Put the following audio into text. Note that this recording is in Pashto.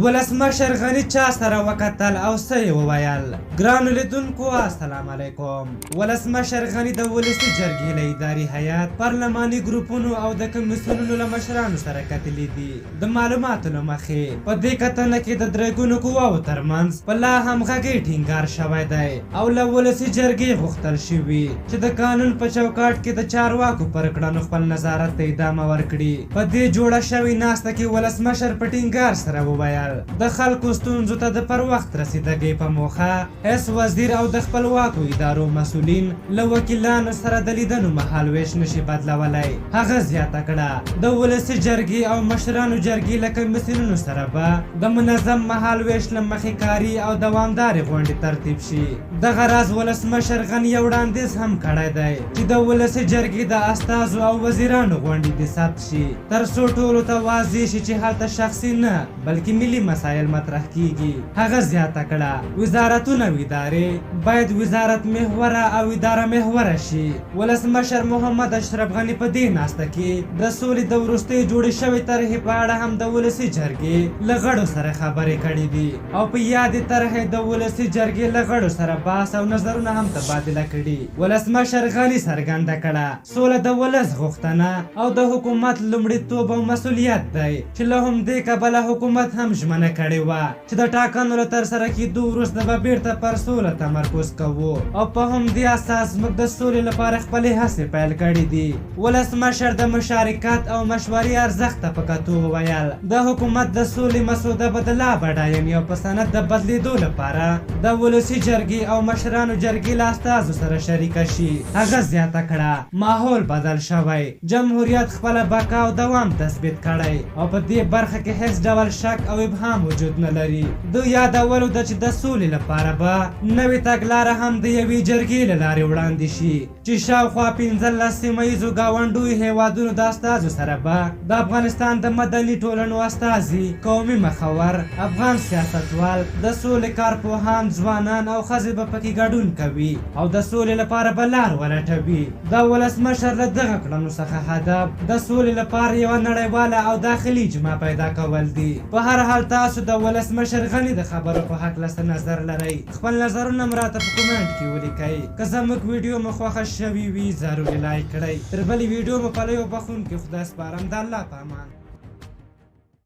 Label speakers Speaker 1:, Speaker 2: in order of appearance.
Speaker 1: ولسمشر غني چا سره وکتل او څه یې وویل؟ ګرانو لیدونکو السلام علیکم. ولسمشر غني د ولسي جرګې له اداري هیات، پارلماني ګروپونو او د کمیسیونونو له مشرانو سره کتلي دي. د معلوماتو له مخې په دې کتنه کې د درې ګونو قواو ترمنځ په لا همغږۍ ټینګار شوی دی او له ولسي جرګې غوښتل شوي چې د قانون په چوکاټ کې د چارواکو پر کړنو خپل نظارت ته ادامه ورکړي. په دې جوړه شوې ناسته کې ولسمشر په ټینګار سره وویل د خلکو ستونزو ته د پر وخت رسیدګۍ په موخه هیڅ وزیر او د خپلواکو ادارو مسؤلین له وکیلانو سره د لیدنو مهال ویش نشي بدلولی. هغه زیاته کړه د ولسي جرګې او مشرانو جرګې له کمیسیونونو سره به د منظم مهال ویش له مخې کاري او دوامدارې غونډې ترتیب شي. دغه راز ولسمشر غني یو وړاندیز هم کړی دی چې د ولسي جرګې د استازو او وزیرانو غونډې دې ثبت شي تر څو ټولو ته واضح شي چې هلته شخصي نه بلکې ملي مسایل مطرح کیږي. هغه زیاته کړه وزارتونه او ادارې باید وزارت محوره او اداره محوره شي. ولسمشر محمد اشرف غني په دې ناسته کې د سولې د وروستۍ جوړې شوې طرحې په اړه هم د ولسي جرګې له غړو سره خبرې کړې دي او په یادې طرحې د ولسي جرګې له غړو سره بحث او نظرونه هم تبادله کړي. ولسمشر غني څرګنده کړه سوله د ولس غوښتنه او د حکومت لومړیتوب او مسؤلیت دی چې له همدې کبله حکومت هم ژمنه کړې وه چې د ټاکنو له ترسره کېدو وروسته به بیرته پر سوله تمرکز کوو او په همدې اساس موږ د سولې لپاره خپلې هڅې پیل کړې دي. ولسمشر د مشارکت او مشورې ارزښت ته په کتو وویل د حکومت د سولې مسوده به د لا بډاینې او په سند د بدلیدو لپاره د ولسي جرګې او مشرانو جرګې له استازو سره شریکه شي. هغه زیاته کړه ماحول بدل شوی، جمهوریت خپله بقا او دوام تثبیت کړی او په دې برخه کې هیڅ ډول شک او ابهام وجود نه لري. دوی یادولو ده چې د سولې لپاره به نوې تګلاره هم د یوې جرګې له لارې وړاندې شي چې شاوخوا 15 سیمه ییزو ګاونډیو هیوادونو د استازو سره به د افغانستان د مدني ټولنو استازي، قومي مخور، افغان سیاستوال، د سولې کارپوهان، ځوانان او ښځې به پکې ګډون کوي او د سولې لپاره به لار ولټوي. د ولسمشر له دغه کړنو څخه هدف د سولې لپاره یوه نړیواله او داخلي اجماع پیدا کول دي. په هر حال تاسو د ولسمشر غني د خبرو په هکله څه نظر لرئ؟ خپل نظرونه مو راته په کومنټ کې ولیکئ. که زموږ ویډیو مو خوښه شوې وي ضروري لایک کړئ. تر بلې ویډیو مو په لویو بخښونکي خدای سپارم. د الله په امان.